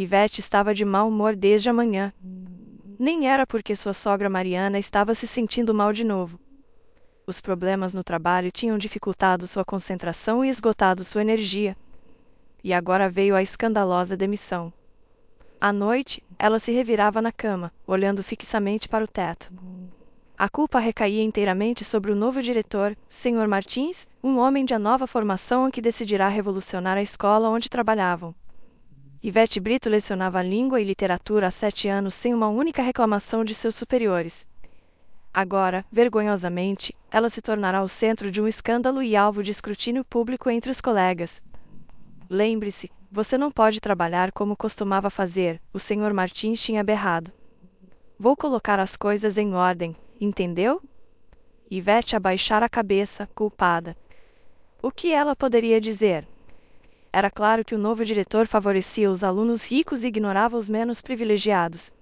Ivete estava de mau humor desde a manhã. Nem era porque sua sogra Mariana estava se sentindo mal de novo. Os problemas no trabalho tinham dificultado sua concentração e esgotado sua energia. E agora veio a escandalosa demissão. À noite, ela se revirava na cama, olhando fixamente para o teto. A culpa recaía inteiramente sobre o novo diretor, Sr. Martins, um homem de nova formação que decidirá revolucionar a escola onde trabalhavam. Ivete Brito lecionava língua e literatura há 7 anos sem uma única reclamação de seus superiores. Agora, vergonhosamente, ela se tornará o centro de um escândalo e alvo de escrutínio público entre os colegas. Lembre-se, você não pode trabalhar como costumava fazer, o Sr. Martins tinha berrado. Vou colocar as coisas em ordem, entendeu? Ivete abaixara a cabeça, culpada. O que ela poderia dizer? Era claro que o novo diretor favorecia os alunos ricos e ignorava os menos privilegiados.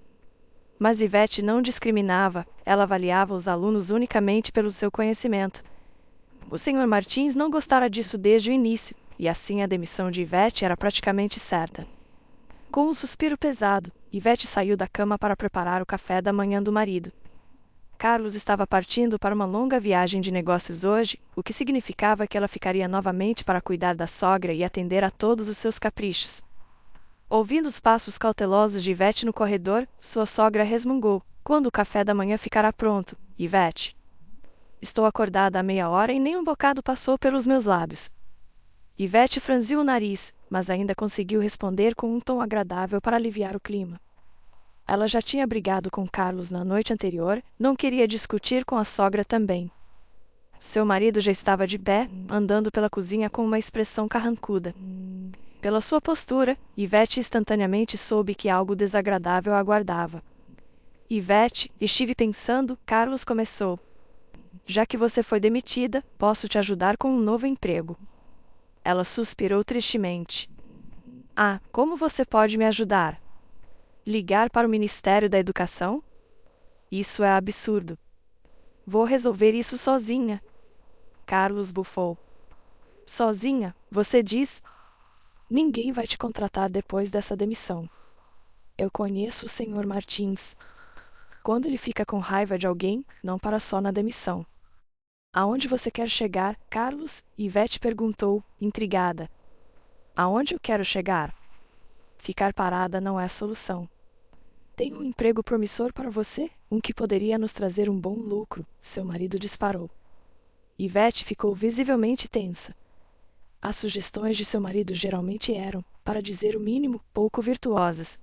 Mas Ivete não discriminava, ela avaliava os alunos unicamente pelo seu conhecimento. O Sr. Martins não gostara disso desde o início, e assim a demissão de Ivete era praticamente certa. Com um suspiro pesado, Ivete saiu da cama para preparar o café da manhã do marido. Carlos estava partindo para uma longa viagem de negócios hoje, o que significava que ela ficaria novamente para cuidar da sogra e atender a todos os seus caprichos. Ouvindo os passos cautelosos de Ivete no corredor, sua sogra resmungou: "Quando o café da manhã ficará pronto, Ivete?" "Estou acordada há meia hora e nem um bocado passou pelos meus lábios." Ivete franziu o nariz, mas ainda conseguiu responder com um tom agradável para aliviar o clima. Ela já tinha brigado com Carlos na noite anterior, não queria discutir com a sogra também. Seu marido já estava de pé, andando pela cozinha com uma expressão carrancuda. Pela sua postura, Ivete instantaneamente soube que algo desagradável a aguardava. "Ivete, estive pensando", Carlos começou. "Já que você foi demitida, posso te ajudar com um novo emprego." Ela suspirou tristemente. "Ah, como você pode me ajudar? Ligar para o Ministério da Educação? Isso é absurdo." "Vou resolver isso sozinha." Carlos bufou. "Sozinha, você diz? Ninguém vai te contratar depois dessa demissão. Eu conheço o Sr. Martins. Quando ele fica com raiva de alguém, não para só na demissão." "Aonde você quer chegar, Carlos?" Ivete perguntou, intrigada. "Aonde eu quero chegar? Ficar parada não é a solução. Tenho um emprego promissor para você, um que poderia nos trazer um bom lucro." Seu marido disparou. Ivete ficou visivelmente tensa. As sugestões de seu marido geralmente eram, para dizer o mínimo, pouco virtuosas.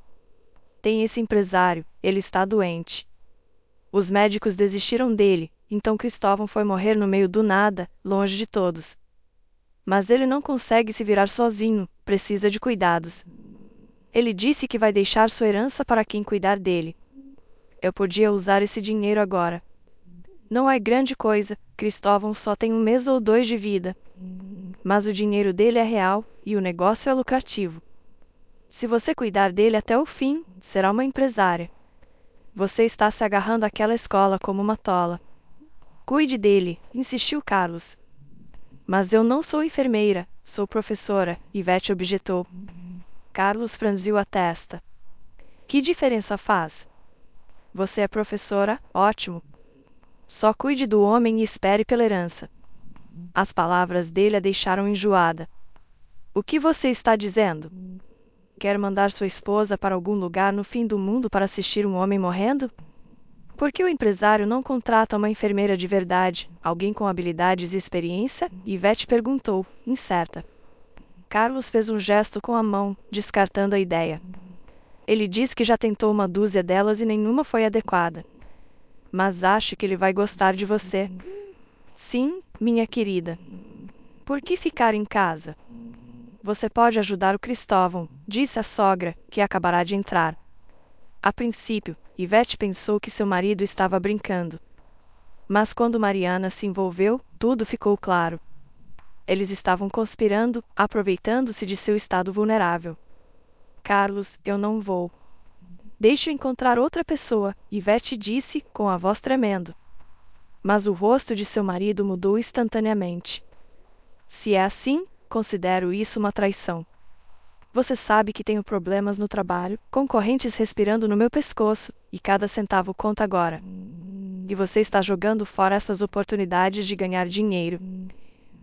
"Tem esse empresário, ele está doente. Os médicos desistiram dele, então Cristóvão foi morrer no meio do nada, longe de todos. Mas ele não consegue se virar sozinho, precisa de cuidados. Ele disse que vai deixar sua herança para quem cuidar dele. Eu podia usar esse dinheiro agora. Não é grande coisa, Cristóvão só tem 1 mês ou 2 de vida. Mas o dinheiro dele é real, e o negócio é lucrativo. Se você cuidar dele até o fim, será uma empresária. Você está se agarrando àquela escola como uma tola." "Cuide dele", insistiu Carlos. "Mas eu não sou enfermeira, sou professora", Ivete objetou. Carlos franziu a testa. "Que diferença faz? Você é professora, ótimo. Só cuide do homem e espere pela herança." As palavras dele a deixaram enjoada. "O que você está dizendo? Quer mandar sua esposa para algum lugar no fim do mundo para assistir um homem morrendo? Por que o empresário não contrata uma enfermeira de verdade, alguém com habilidades e experiência?" Ivete perguntou, incerta. Carlos fez um gesto com a mão, descartando a ideia. "Ele diz que já tentou 1 dúzia delas e nenhuma foi adequada. Mas acho que ele vai gostar de você." "Sim, minha querida. Por que ficar em casa? Você pode ajudar o Cristóvão", disse a sogra, que acabará de entrar. A princípio, Ivete pensou que seu marido estava brincando. Mas quando Mariana se envolveu, tudo ficou claro. Eles estavam conspirando, aproveitando-se de seu estado vulnerável. "Carlos, eu não vou." "Deixe-o encontrar outra pessoa", Ivete disse, com a voz tremendo. Mas o rosto de seu marido mudou instantaneamente. "Se é assim, considero isso uma traição. Você sabe que tenho problemas no trabalho, concorrentes respirando no meu pescoço, e cada centavo conta agora. E você está jogando fora essas oportunidades de ganhar dinheiro.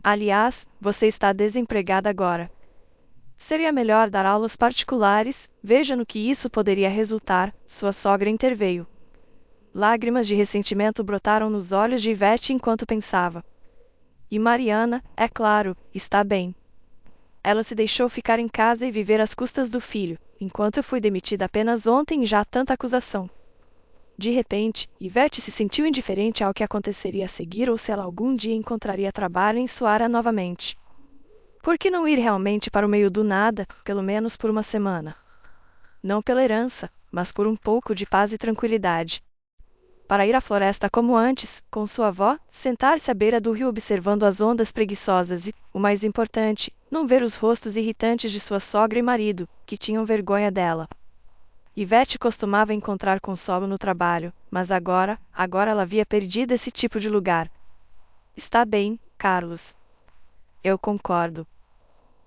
Aliás, você está desempregada agora. Seria melhor dar aulas particulares, veja no que isso poderia resultar, sua sogra interveio. Lágrimas de ressentimento brotaram nos olhos de Ivete enquanto pensava. E Mariana, é claro, está bem. Ela se deixou ficar em casa e viver às custas do filho, enquanto eu fui demitida apenas ontem e já há tanta acusação. De repente, Ivete se sentiu indiferente ao que aconteceria a seguir ou se ela algum dia encontraria trabalho em sua área novamente. Por que não ir realmente para o meio do nada, pelo menos por uma semana? Não pela herança, mas por um pouco de paz e tranquilidade. Para ir à floresta como antes, com sua avó, sentar-se à beira do rio observando as ondas preguiçosas e, o mais importante, não ver os rostos irritantes de sua sogra e marido, que tinham vergonha dela. Ivete costumava encontrar consolo no trabalho, mas agora ela havia perdido esse tipo de lugar. Está bem, Carlos. Eu concordo.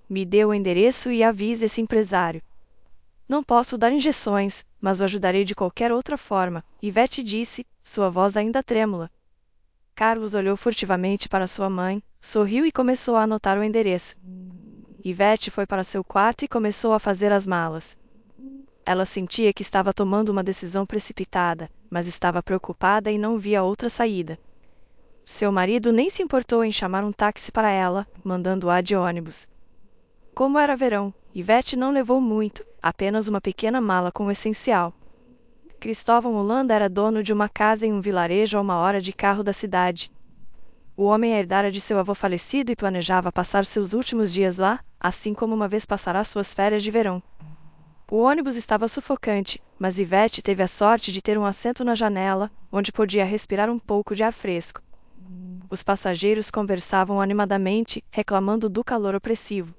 Me dê o endereço e avise esse empresário. Não posso dar injeções, mas o ajudarei de qualquer outra forma, Ivete disse, sua voz ainda trêmula. Carlos olhou furtivamente para sua mãe, sorriu e começou a anotar o endereço. Ivete foi para seu quarto e começou a fazer as malas. Ela sentia que estava tomando uma decisão precipitada, mas estava preocupada e não via outra saída. Seu marido nem se importou em chamar um táxi para ela, mandando-a de ônibus. Como era verão, Ivete não levou muito, apenas uma pequena mala com o essencial. Cristóvão Holanda era dono de uma casa em um vilarejo a 1 hora de carro da cidade. O homem herdara de seu avô falecido e planejava passar seus últimos dias lá, assim como uma vez passará suas férias de verão. O ônibus estava sufocante, mas Ivete teve a sorte de ter um assento na janela, onde podia respirar um pouco de ar fresco. Os passageiros conversavam animadamente, reclamando do calor opressivo.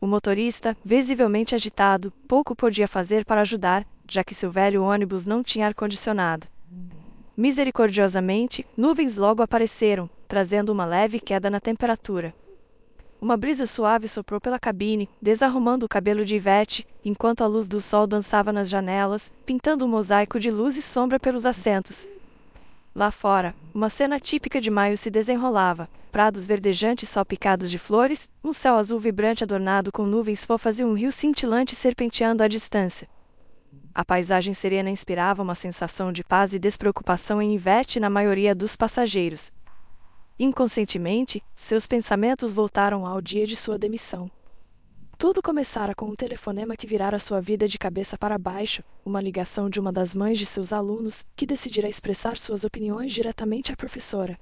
O motorista, visivelmente agitado, pouco podia fazer para ajudar, já que seu velho ônibus não tinha ar-condicionado. Misericordiosamente, nuvens logo apareceram, trazendo uma leve queda na temperatura. Uma brisa suave soprou pela cabine, desarrumando o cabelo de Ivete, enquanto a luz do sol dançava nas janelas, pintando um mosaico de luz e sombra pelos assentos. Lá fora, uma cena típica de maio se desenrolava, prados verdejantes salpicados de flores, um céu azul vibrante adornado com nuvens fofas e um rio cintilante serpenteando à distância. A paisagem serena inspirava uma sensação de paz e despreocupação em Ivete e na maioria dos passageiros. Inconscientemente, seus pensamentos voltaram ao dia de sua demissão. Tudo começara com um telefonema que virara sua vida de cabeça para baixo, uma ligação de uma das mães de seus alunos, que decidira expressar suas opiniões diretamente à professora.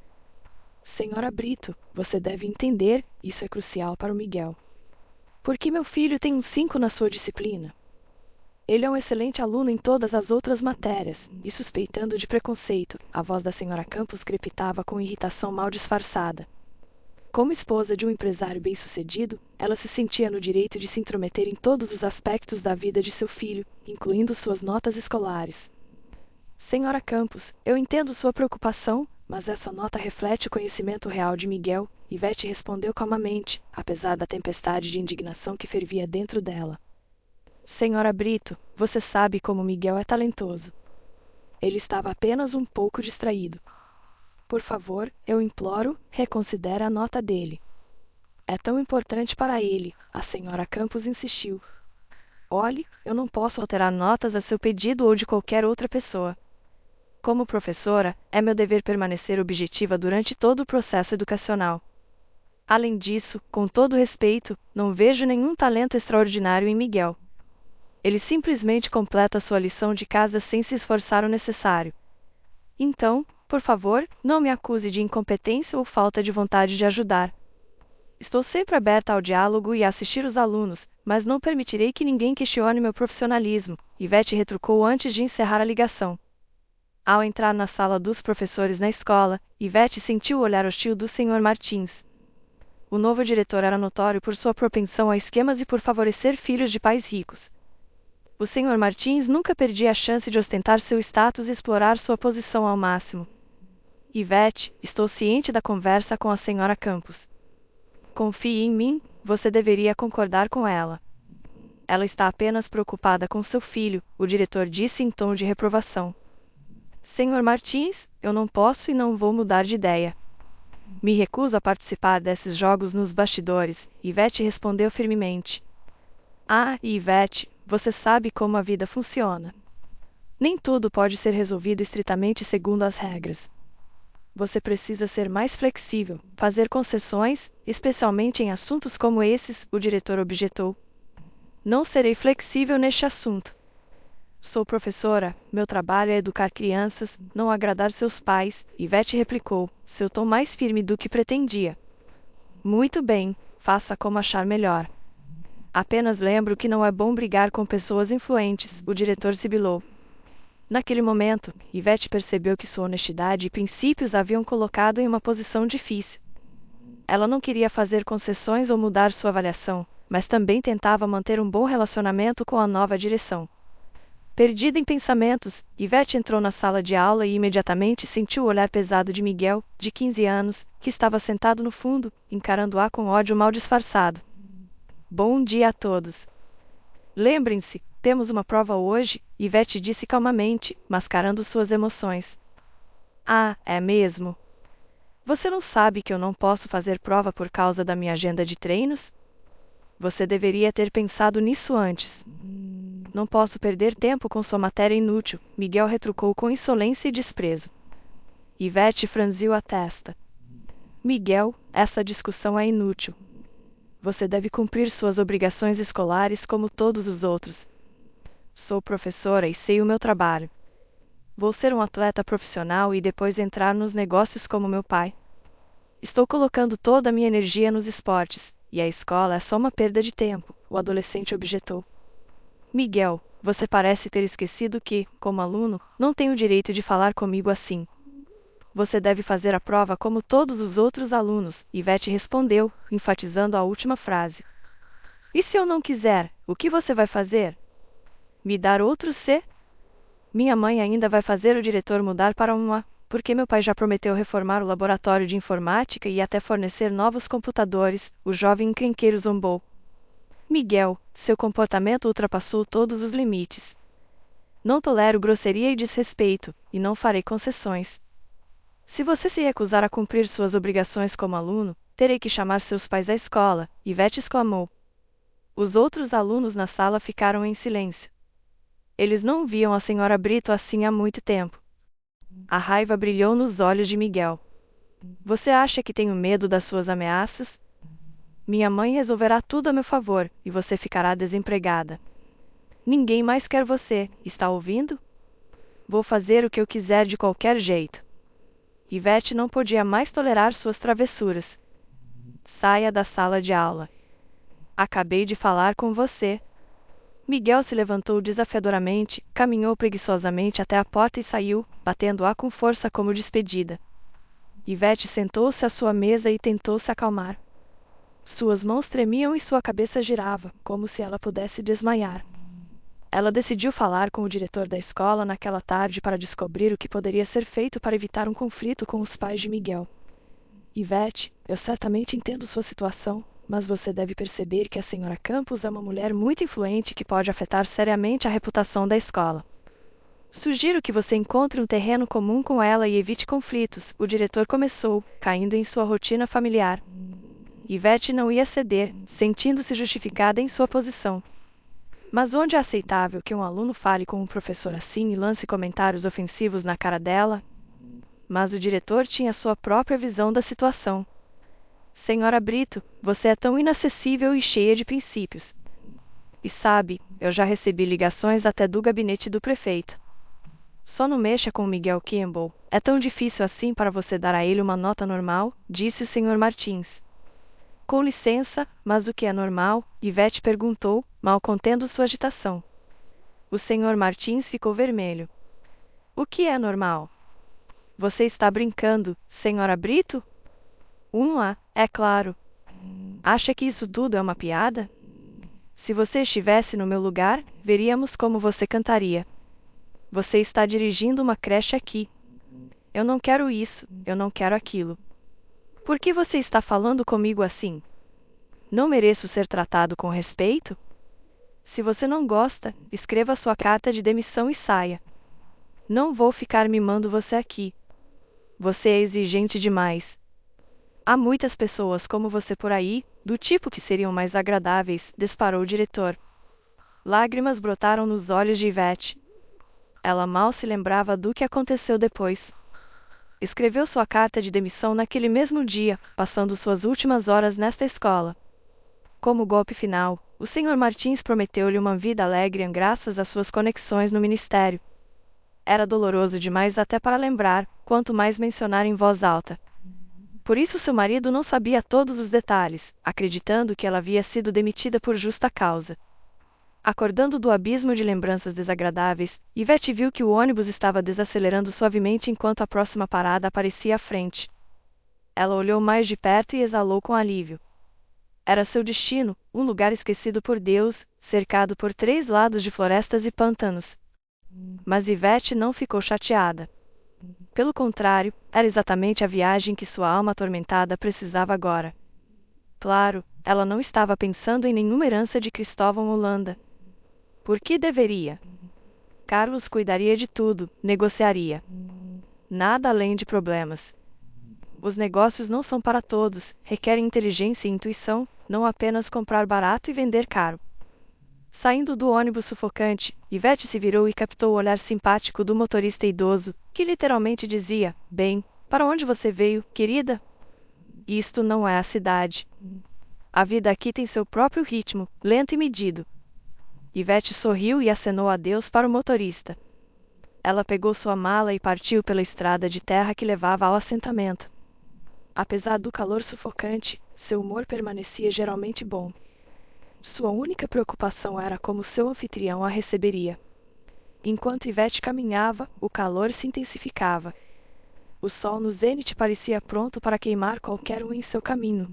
Senhora Brito, você deve entender, isso é crucial para o Miguel. Por que meu filho tem um 5 na sua disciplina? Ele é um excelente aluno em todas as outras matérias, e suspeitando de preconceito, a voz da senhora Campos crepitava com irritação mal disfarçada. Como esposa de um empresário bem-sucedido, ela se sentia no direito de se intrometer em todos os aspectos da vida de seu filho, incluindo suas notas escolares. Senhora Campos, eu entendo sua preocupação, mas essa nota reflete o conhecimento real de Miguel, Ivete respondeu calmamente, apesar da tempestade de indignação que fervia dentro dela. Senhora Brito, você sabe como Miguel é talentoso. Ele estava apenas um pouco distraído. Por favor, eu imploro, reconsidere a nota dele. É tão importante para ele, a senhora Campos insistiu. Olhe, eu não posso alterar notas a seu pedido ou de qualquer outra pessoa. Como professora, é meu dever permanecer objetiva durante todo o processo educacional. Além disso, com todo respeito, não vejo nenhum talento extraordinário em Miguel. Ele simplesmente completa sua lição de casa sem se esforçar o necessário. Então, por favor, não me acuse de incompetência ou falta de vontade de ajudar. Estou sempre aberta ao diálogo e a assistir os alunos, mas não permitirei que ninguém questione meu profissionalismo, Ivete retrucou antes de encerrar a ligação. Ao entrar na sala dos professores na escola, Ivete sentiu o olhar hostil do Sr. Martins. O novo diretor era notório por sua propensão a esquemas e por favorecer filhos de pais ricos. O Sr. Martins nunca perdia a chance de ostentar seu status e explorar sua posição ao máximo. Ivete, estou ciente da conversa com a Sra. Campos. Confie em mim, você deveria concordar com ela. Ela está apenas preocupada com seu filho, o diretor disse em tom de reprovação. Senhor Martins, eu não posso e não vou mudar de ideia. Me recuso a participar desses jogos nos bastidores, Ivete respondeu firmemente. Ah, Ivete, você sabe como a vida funciona. Nem tudo pode ser resolvido estritamente segundo as regras. Você precisa ser mais flexível, fazer concessões, especialmente em assuntos como esses, o diretor objetou. Não serei flexível neste assunto. Sou professora, meu trabalho é educar crianças, não agradar seus pais, Ivete replicou, seu tom mais firme do que pretendia. Muito bem, faça como achar melhor. Apenas lembro que não é bom brigar com pessoas influentes, o diretor sibilou. Naquele momento, Ivete percebeu que sua honestidade e princípios a haviam colocado em uma posição difícil. Ela não queria fazer concessões ou mudar sua avaliação, mas também tentava manter um bom relacionamento com a nova direção. Perdida em pensamentos, Ivete entrou na sala de aula e imediatamente sentiu o olhar pesado de Miguel, de 15 anos, que estava sentado no fundo, encarando-a com ódio mal disfarçado. Bom dia a todos. Lembrem-se, temos uma prova hoje, Ivete disse calmamente, mascarando suas emoções. Ah, é mesmo? Você não sabe que eu não posso fazer prova por causa da minha agenda de treinos? Você deveria ter pensado nisso antes. Não posso perder tempo com sua matéria inútil, Miguel retrucou com insolência e desprezo. Ivete franziu a testa. Miguel, essa discussão é inútil. Você deve cumprir suas obrigações escolares como todos os outros. Sou professora e sei o meu trabalho. Vou ser um atleta profissional e depois entrar nos negócios como meu pai. Estou colocando toda a minha energia nos esportes, e a escola é só uma perda de tempo, o adolescente objetou. Miguel, você parece ter esquecido que, como aluno, não tem o direito de falar comigo assim. Você deve fazer a prova como todos os outros alunos, Ivete respondeu, enfatizando a última frase. E se eu não quiser, o que você vai fazer? Me dar outro C? Minha mãe ainda vai fazer o diretor mudar para um A, porque meu pai já prometeu reformar o laboratório de informática e até fornecer novos computadores, o jovem encrenqueiro zombou. Miguel, seu comportamento ultrapassou todos os limites. Não tolero grosseria e desrespeito, e não farei concessões. Se você se recusar a cumprir suas obrigações como aluno, terei que chamar seus pais à escola, Ivete exclamou. Os outros alunos na sala ficaram em silêncio. Eles não viam a senhora Brito assim há muito tempo. A raiva brilhou nos olhos de Miguel. Você acha que tenho medo das suas ameaças? Minha mãe resolverá tudo a meu favor, e você ficará desempregada. Ninguém mais quer você, está ouvindo? Vou fazer o que eu quiser de qualquer jeito. Ivete não podia mais tolerar suas travessuras. Saia da sala de aula. Acabei de falar com você. Miguel se levantou desafiadoramente, caminhou preguiçosamente até a porta e saiu, batendo-a com força como despedida. Ivete sentou-se à sua mesa e tentou se acalmar. Suas mãos tremiam e sua cabeça girava, como se ela pudesse desmaiar. Ela decidiu falar com o diretor da escola naquela tarde para descobrir o que poderia ser feito para evitar um conflito com os pais de Miguel. Ivete, eu certamente entendo sua situação, mas você deve perceber que a senhora Campos é uma mulher muito influente que pode afetar seriamente a reputação da escola. Sugiro que você encontre um terreno comum com ela e evite conflitos, o diretor começou, caindo em sua rotina familiar. Ivete não ia ceder, sentindo-se justificada em sua posição. Mas onde é aceitável que um aluno fale com um professor assim e lance comentários ofensivos na cara dela? Mas o diretor tinha sua própria visão da situação. Senhora Brito, você é tão inacessível e cheia de princípios. E sabe, eu já recebi ligações até do gabinete do prefeito. Só não mexa com Miguel Kimball. É tão difícil assim para você dar a ele uma nota normal, disse o Sr. Martins. Com licença, mas o que é normal? Ivete perguntou, mal contendo sua agitação. O Sr. Martins ficou vermelho. O que é normal? Você está brincando, Senhora Brito? É claro. Acha que isso tudo é uma piada? Se você estivesse no meu lugar, veríamos como você cantaria. Você está dirigindo uma creche aqui. Eu não quero isso, eu não quero aquilo. Por que você está falando comigo assim? Não mereço ser tratado com respeito? Se você não gosta, escreva sua carta de demissão e saia. Não vou ficar mimando você aqui. Você é exigente demais. Há muitas pessoas como você por aí, do tipo que seriam mais agradáveis, disparou o diretor. Lágrimas brotaram nos olhos de Yvette. Ela mal se lembrava do que aconteceu depois. Escreveu sua carta de demissão naquele mesmo dia, passando suas últimas horas nesta escola. Como golpe final, o Sr. Martins prometeu-lhe uma vida alegre graças às suas conexões no ministério. Era doloroso demais até para lembrar, quanto mais mencionar em voz alta. Por isso seu marido não sabia todos os detalhes, acreditando que ela havia sido demitida por justa causa. Acordando do abismo de lembranças desagradáveis, Yvette viu que o ônibus estava desacelerando suavemente enquanto a próxima parada aparecia à frente. Ela olhou mais de perto e exalou com alívio. Era seu destino, um lugar esquecido por Deus, cercado por 3 lados de florestas e pântanos. Mas Yvette não ficou chateada. Pelo contrário, era exatamente a viagem que sua alma atormentada precisava agora. Claro, ela não estava pensando em nenhuma herança de Cristóvão Holanda. Por que deveria? Carlos cuidaria de tudo, negociaria. Nada além de problemas. Os negócios não são para todos, requerem inteligência e intuição, não apenas comprar barato e vender caro. Saindo do ônibus sufocante, Yvette se virou e captou o olhar simpático do motorista idoso, que literalmente dizia: "Bem, para onde você veio, querida? Isto não é a cidade. A vida aqui tem seu próprio ritmo, lento e medido." Yvette sorriu e acenou adeus para o motorista. Ela pegou sua mala e partiu pela estrada de terra que levava ao assentamento. Apesar do calor sufocante, seu humor permanecia geralmente bom. Sua única preocupação era como seu anfitrião a receberia. Enquanto Yvette caminhava, o calor se intensificava. O sol no zênite parecia pronto para queimar qualquer um em seu caminho.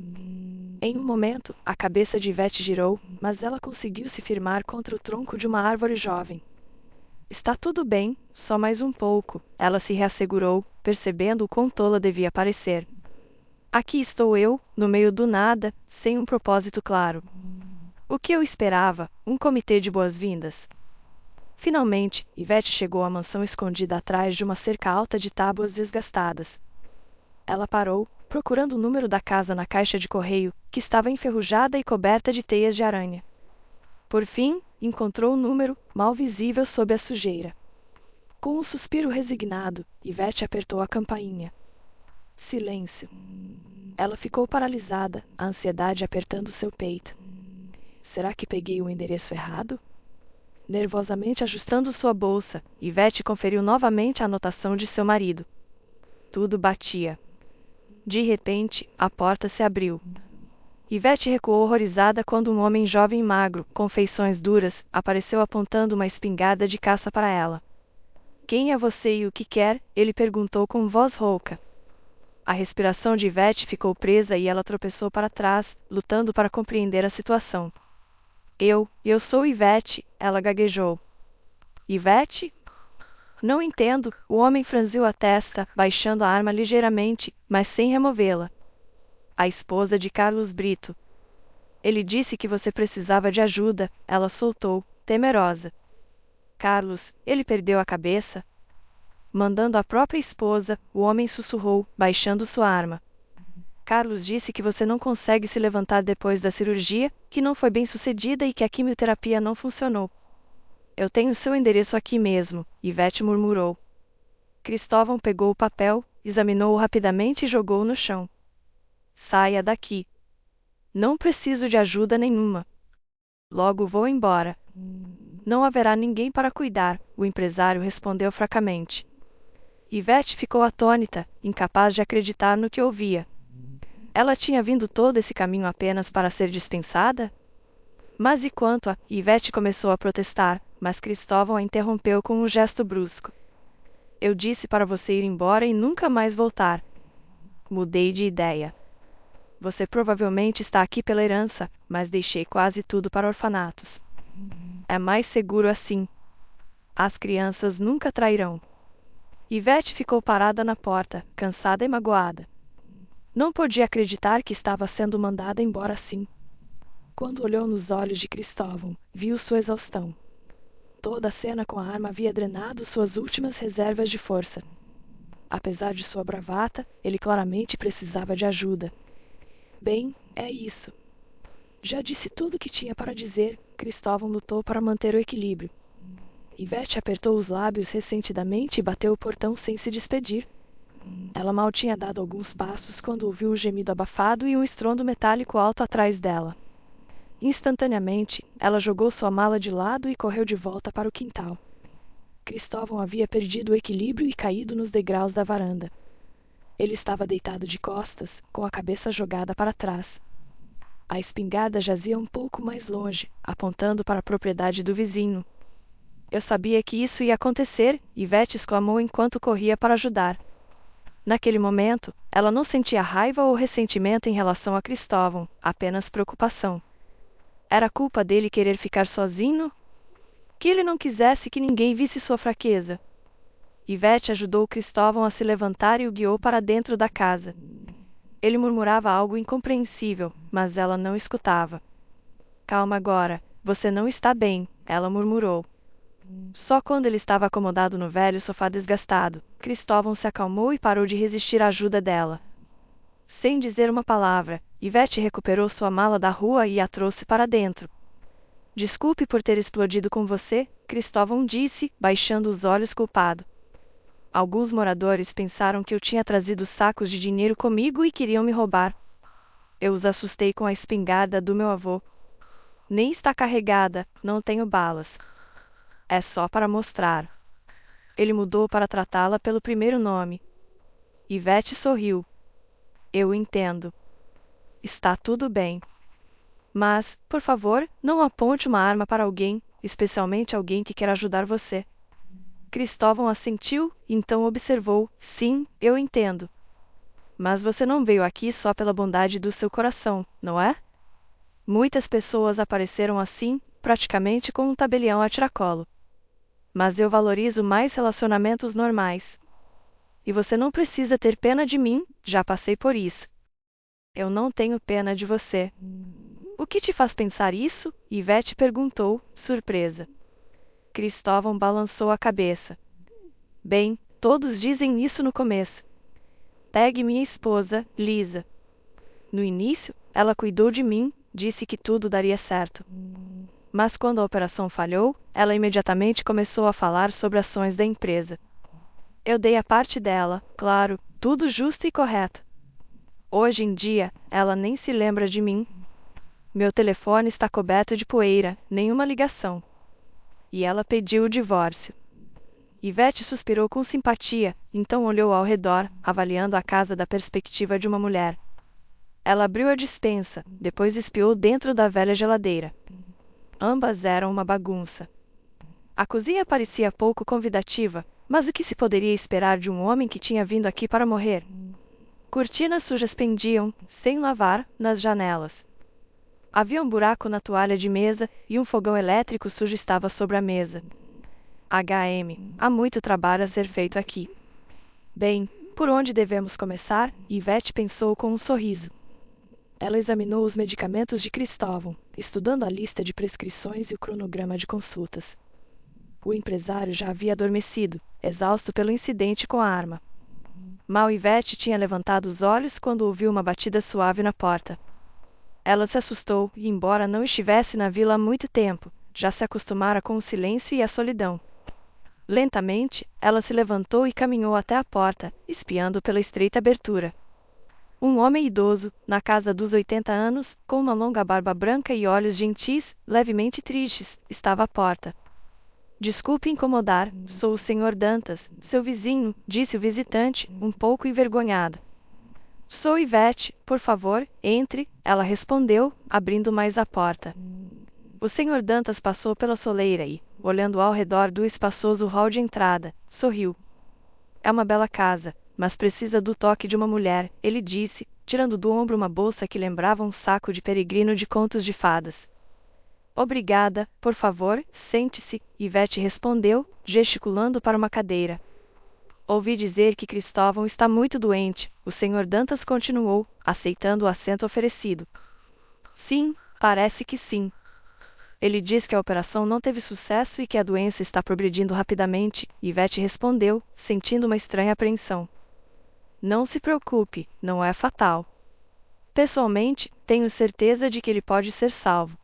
Em um momento, a cabeça de Yvette girou, mas ela conseguiu se firmar contra o tronco de uma árvore jovem. Está tudo bem, só mais um pouco, ela se reassegurou, percebendo o quão tola devia parecer. Aqui estou eu, no meio do nada, sem um propósito claro. O que eu esperava? Um comitê de boas-vindas? Finalmente, Yvette chegou à mansão escondida atrás de uma cerca alta de tábuas desgastadas. Ela parou, procurando o número da casa na caixa de correio, que estava enferrujada e coberta de teias de aranha. Por fim, encontrou o número, mal visível sob a sujeira. Com um suspiro resignado, Yvette apertou a campainha. Silêncio. Ela ficou paralisada, a ansiedade apertando seu peito. Será que peguei o endereço errado? Nervosamente ajustando sua bolsa, Yvette conferiu novamente a anotação de seu marido. Tudo batia. De repente, a porta se abriu. Yvette recuou horrorizada quando um homem jovem e magro, com feições duras, apareceu apontando uma espingarda de caça para ela. Quem é você e o que quer? Ele perguntou com voz rouca. A respiração de Yvette ficou presa e ela tropeçou para trás, lutando para compreender a situação. Eu sou Yvette, ela gaguejou. Yvette? Não entendo, o homem franziu a testa, baixando a arma ligeiramente, mas sem removê-la. A esposa de Carlos Brito. Ele disse que você precisava de ajuda, ela soltou, temerosa. Carlos, ele perdeu a cabeça? Mandando a própria esposa, o homem sussurrou, baixando sua arma. Carlos disse que você não consegue se levantar depois da cirurgia, que não foi bem sucedida e que a quimioterapia não funcionou. Eu tenho seu endereço aqui mesmo, Yvette murmurou. Cristóvão pegou o papel, examinou-o rapidamente e jogou-o no chão. Saia daqui. Não preciso de ajuda nenhuma. Logo vou embora. Não haverá ninguém para cuidar, o empresário respondeu fracamente. Yvette ficou atônita, incapaz de acreditar no que ouvia. Ela tinha vindo todo esse caminho apenas para ser dispensada? Mas e quanto a... Yvette começou a protestar, mas Cristóvão a interrompeu com um gesto brusco. Eu disse para você ir embora e nunca mais voltar. Mudei de ideia. Você provavelmente está aqui pela herança, mas deixei quase tudo para orfanatos. É mais seguro assim. As crianças nunca trairão. Yvette ficou parada na porta, cansada e magoada. Não podia acreditar que estava sendo mandada embora assim. Quando olhou nos olhos de Cristóvão, viu sua exaustão. Toda a cena com a arma havia drenado suas últimas reservas de força. Apesar de sua bravata, ele claramente precisava de ajuda. Bem, é isso. Já disse tudo o que tinha para dizer. Cristóvão lutou para manter o equilíbrio. Ivete apertou os lábios ressentidamente e bateu o portão sem se despedir. Ela mal tinha dado alguns passos quando ouviu o gemido abafado e um estrondo metálico alto atrás dela. Instantaneamente, ela jogou sua mala de lado e correu de volta para o quintal. Cristóvão havia perdido o equilíbrio e caído nos degraus da varanda. Ele estava deitado de costas, com a cabeça jogada para trás. A espingarda jazia um pouco mais longe, apontando para a propriedade do vizinho. Eu sabia que isso ia acontecer, Ivete exclamou enquanto corria para ajudar. Naquele momento, ela não sentia raiva ou ressentimento em relação a Cristóvão, apenas preocupação. Era culpa dele querer ficar sozinho? Que ele não quisesse que ninguém visse sua fraqueza. Ivete ajudou Cristóvão a se levantar e o guiou para dentro da casa. Ele murmurava algo incompreensível, mas ela não escutava. Calma agora, você não está bem, ela murmurou. Só quando ele estava acomodado no velho sofá desgastado, Cristóvão se acalmou e parou de resistir à ajuda dela. Sem dizer uma palavra, Ivete recuperou sua mala da rua e a trouxe para dentro. Desculpe por ter explodido com você, Cristóvão disse, baixando os olhos culpado. Alguns moradores pensaram que eu tinha trazido sacos de dinheiro comigo e queriam me roubar. Eu os assustei com a espingarda do meu avô. Nem está carregada, não tenho balas. É só para mostrar. Ele mudou para tratá-la pelo primeiro nome. Ivete sorriu. Eu entendo. Está tudo bem. Mas, por favor, não aponte uma arma para alguém, especialmente alguém que quer ajudar você. Cristóvão assentiu, então observou. Sim, eu entendo. Mas você não veio aqui só pela bondade do seu coração, não é? Muitas pessoas apareceram assim, praticamente com um tabelião a tiracolo. Mas eu valorizo mais relacionamentos normais. E você não precisa ter pena de mim, já passei por isso. Eu não tenho pena de você. O que te faz pensar isso? Ivete perguntou, surpresa. Cristóvão balançou a cabeça. Bem, todos dizem isso no começo. Pegue minha esposa, Lisa. No início, ela cuidou de mim, disse que tudo daria certo. Mas quando a operação falhou, ela imediatamente começou a falar sobre ações da empresa. Eu dei a parte dela, claro, tudo justo e correto. Hoje em dia, ela nem se lembra de mim. Meu telefone está coberto de poeira, nenhuma ligação. E ela pediu o divórcio. Ivete suspirou com simpatia, então olhou ao redor, avaliando a casa da perspectiva de uma mulher. Ela abriu a despensa, depois espiou dentro da velha geladeira. Ambas eram uma bagunça. A cozinha parecia pouco convidativa, mas o que se poderia esperar de um homem que tinha vindo aqui para morrer? Cortinas sujas pendiam, sem lavar, nas janelas. Havia um buraco na toalha de mesa e um fogão elétrico sujo estava sobre a mesa. Há muito trabalho a ser feito aqui. Bem, por onde devemos começar? Ivete pensou com um sorriso. Ela examinou os medicamentos de Cristóvão, estudando a lista de prescrições e o cronograma de consultas. O empresário já havia adormecido, exausto pelo incidente com a arma. Mal Ivete tinha levantado os olhos quando ouviu uma batida suave na porta. Ela se assustou e, embora não estivesse na vila há muito tempo, já se acostumara com o silêncio e a solidão. Lentamente, ela se levantou e caminhou até a porta, espiando pela estreita abertura. Um homem idoso, na casa dos 80 anos, com uma longa barba branca e olhos gentis, levemente tristes, estava à porta. Desculpe incomodar, sou o Sr. Dantas, seu vizinho, disse o visitante, um pouco envergonhado. Sou Ivete, por favor, entre, ela respondeu, abrindo mais a porta. O Sr. Dantas passou pela soleira e, olhando ao redor do espaçoso hall de entrada, sorriu. É uma bela casa, mas precisa do toque de uma mulher, ele disse, tirando do ombro uma bolsa que lembrava um saco de peregrino de contos de fadas. Obrigada, por favor, sente-se, Ivete respondeu, gesticulando para uma cadeira. Ouvi dizer que Cristóvão está muito doente, o Sr. Dantas continuou, aceitando o assento oferecido. Sim, Parece que sim. Ele diz que a operação não teve sucesso e que a doença está progredindo rapidamente, Ivete respondeu, sentindo uma estranha apreensão. Não se preocupe, não é fatal. Pessoalmente, tenho certeza de que ele pode ser salvo.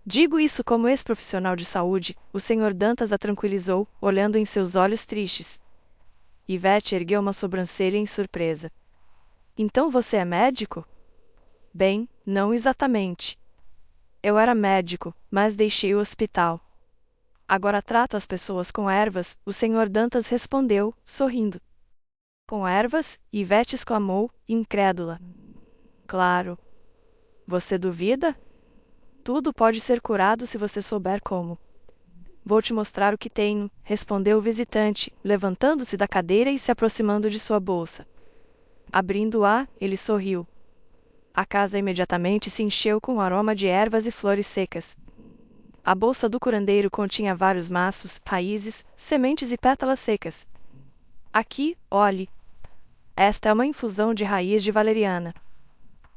Digo isso como ex-profissional de saúde, o Sr. Dantas a tranquilizou, olhando em seus olhos tristes. Ivete ergueu uma sobrancelha em surpresa. Então você é médico? Bem, não exatamente. Eu era médico, mas deixei o hospital. Agora trato as pessoas com ervas, o Sr. Dantas respondeu, sorrindo. Com ervas? Ivete exclamou, incrédula. Claro. Você duvida? Tudo pode ser curado se você souber como. Vou te mostrar o que tenho, respondeu o visitante, levantando-se da cadeira e se aproximando de sua bolsa. Abrindo-a, ele sorriu. A casa imediatamente se encheu com o aroma de ervas e flores secas. A bolsa do curandeiro continha vários maços, raízes, sementes e pétalas secas. Aqui, olhe. Esta é uma infusão de raiz de valeriana.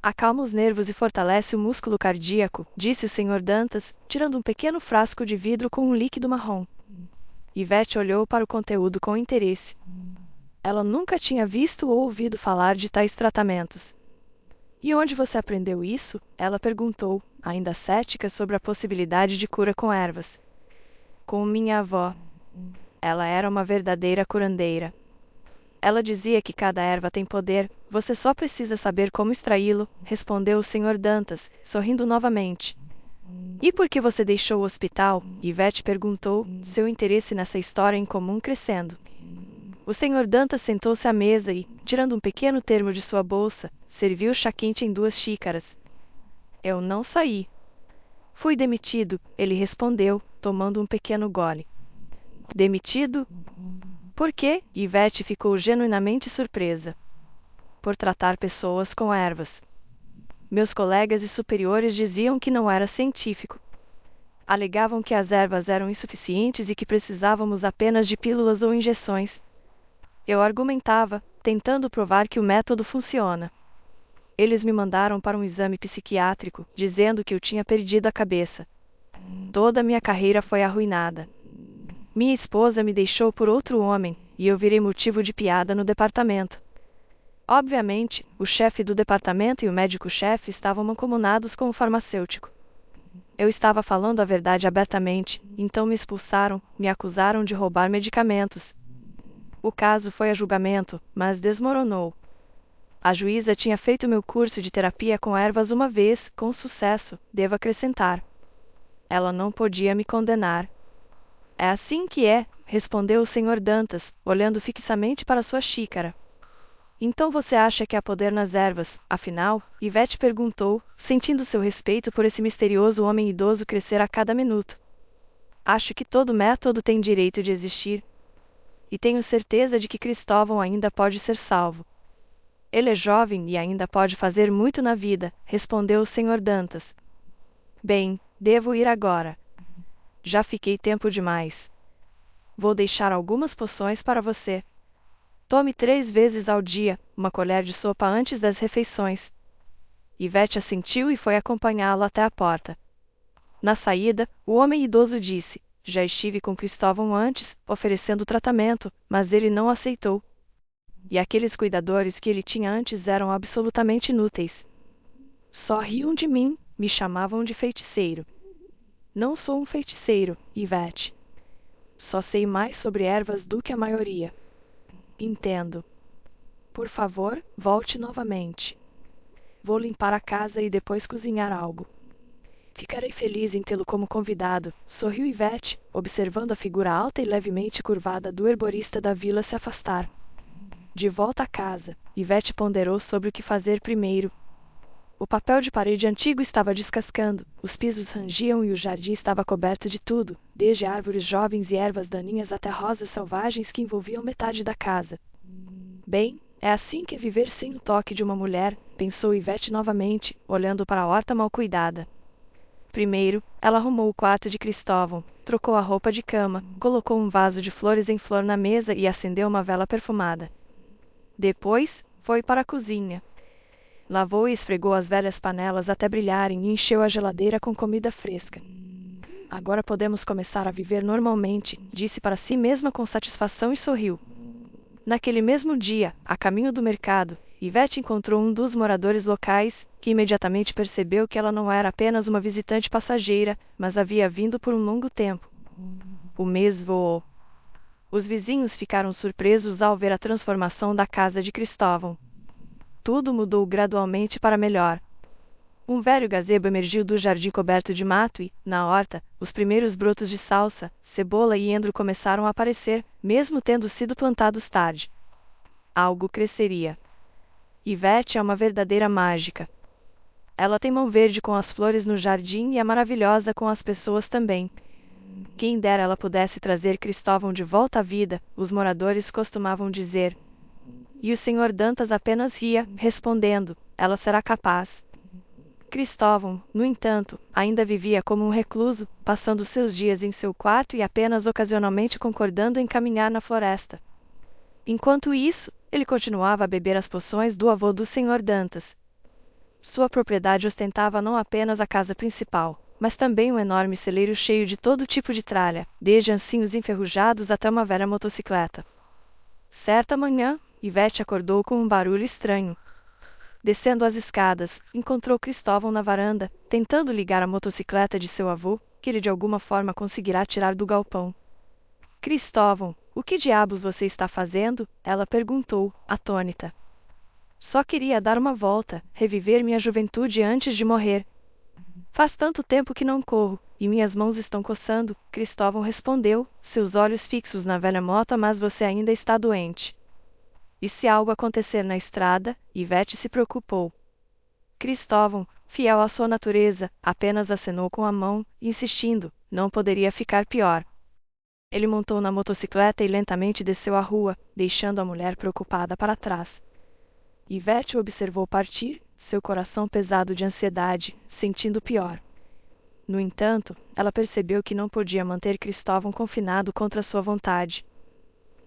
Acalma os nervos e fortalece o músculo cardíaco, disse o Sr. Dantas, tirando um pequeno frasco de vidro com um líquido marrom. Ivete olhou para o conteúdo com interesse. Ela nunca tinha visto ou ouvido falar de tais tratamentos. E onde você aprendeu isso? Ela perguntou, ainda cética sobre a possibilidade de cura com ervas. Com minha avó. Ela era uma verdadeira curandeira. Ela dizia que cada erva tem poder, você só precisa saber como extraí-lo, respondeu o Sr. Dantas, sorrindo novamente. E por que você deixou o hospital? Ivete perguntou, seu interesse nessa história em comum crescendo. O Sr. Dantas sentou-se à mesa e, tirando um pequeno termo de sua bolsa, serviu chá quente em 2 xícaras. Eu não saí. Fui demitido, ele respondeu, tomando um pequeno gole. Demitido? Por quê? Ivete ficou genuinamente surpresa. Por tratar pessoas com ervas. Meus colegas e superiores diziam que não era científico. Alegavam que as ervas eram insuficientes e que precisávamos apenas de pílulas ou injeções. Eu argumentava, tentando provar que o método funciona. Eles me mandaram para um exame psiquiátrico, dizendo que eu tinha perdido a cabeça. Toda a minha carreira foi arruinada. Minha esposa me deixou por outro homem, e eu virei motivo de piada no departamento. Obviamente, o chefe do departamento e o médico-chefe estavam mancomunados com o farmacêutico. Eu estava falando a verdade abertamente, então me expulsaram, me acusaram de roubar medicamentos. O caso foi a julgamento, mas desmoronou. A juíza tinha feito meu curso de terapia com ervas uma vez, com sucesso, devo acrescentar. Ela não podia me condenar. É assim que é, respondeu o Sr. Dantas, olhando fixamente para sua xícara. Então você acha que há poder nas ervas, afinal? Ivete perguntou, sentindo seu respeito por esse misterioso homem idoso crescer a cada minuto. Acho que todo método tem direito de existir. E tenho certeza de que Cristóvão ainda pode ser salvo. Ele é jovem e ainda pode fazer muito na vida, respondeu o Sr. Dantas. Bem, devo ir agora. Já fiquei tempo demais. Vou deixar algumas poções para você. Tome 3 vezes ao dia, uma colher de sopa antes das refeições. Ivete assentiu e foi acompanhá-lo até a porta. Na saída, o homem idoso disse, já estive com Cristóvão antes, oferecendo tratamento, mas ele não aceitou. E aqueles cuidadores que ele tinha antes eram absolutamente inúteis. Só riam de mim, me chamavam de feiticeiro. Não sou um feiticeiro, Ivete. Só sei mais sobre ervas do que a maioria. Entendo. Por favor, volte novamente. Vou limpar a casa e depois cozinhar algo. Ficarei feliz em tê-lo como convidado, sorriu Ivete, observando a figura alta e levemente curvada do herborista da vila se afastar. De volta à casa, Ivete ponderou sobre o que fazer primeiro. O papel de parede antigo estava descascando, os pisos rangiam e o jardim estava coberto de tudo, desde árvores jovens e ervas daninhas até rosas selvagens que envolviam metade da casa. Bem, é assim que é viver sem o toque de uma mulher, pensou Ivete novamente, olhando para a horta mal cuidada. Primeiro, ela arrumou o quarto de Cristóvão, trocou a roupa de cama, colocou um vaso de flores em flor na mesa e acendeu uma vela perfumada. Depois, foi para a cozinha. lavou e esfregou as velhas panelas até brilharem e encheu a geladeira com comida fresca. Agora podemos começar a viver normalmente, disse para si mesma com satisfação e sorriu. Naquele mesmo dia, a caminho do mercado, Ivete encontrou um dos moradores locais, que imediatamente percebeu que ela não era apenas uma visitante passageira, mas havia vindo por um longo tempo. O mês voou. Os vizinhos ficaram surpresos ao ver a transformação da casa de Cristóvão. Tudo mudou gradualmente para melhor. Um velho gazebo emergiu do jardim coberto de mato e, na horta, os primeiros brotos de salsa, cebola e endro começaram a aparecer, mesmo tendo sido plantados tarde. Algo cresceria. Ivete é uma verdadeira mágica. Ela tem mão verde com as flores no jardim e é maravilhosa com as pessoas também. Quem dera ela pudesse trazer Cristóvão de volta à vida, os moradores costumavam dizer. E o Sr. Dantas apenas ria, respondendo, ela será capaz. Cristóvão, no entanto, ainda vivia como um recluso, passando seus dias em seu quarto e apenas ocasionalmente concordando em caminhar na floresta. Enquanto isso, ele continuava a beber as poções do avô do Sr. Dantas. Sua propriedade ostentava não apenas a casa principal, mas também um enorme celeiro cheio de todo tipo de tralha, desde ancinhos enferrujados até uma velha motocicleta. Certa manhã, Ivete acordou com um barulho estranho. Descendo as escadas, encontrou Cristóvão na varanda, tentando ligar a motocicleta de seu avô, que ele de alguma forma conseguirá tirar do galpão. Cristóvão, o que diabos você está fazendo? Ela perguntou, atônita. Só queria dar uma volta, reviver minha juventude antes de morrer. Faz tanto tempo que não corro, e minhas mãos estão coçando, Cristóvão respondeu, seus olhos fixos na velha moto, mas você ainda está doente. E se algo acontecer na estrada, Ivete se preocupou. Cristóvão, fiel à sua natureza, apenas acenou com a mão, insistindo, não poderia ficar pior. Ele montou na motocicleta e lentamente desceu a rua, deixando a mulher preocupada para trás. Ivete o observou partir, seu coração pesado de ansiedade, sentindo pior. No entanto, ela percebeu que não podia manter Cristóvão confinado contra sua vontade.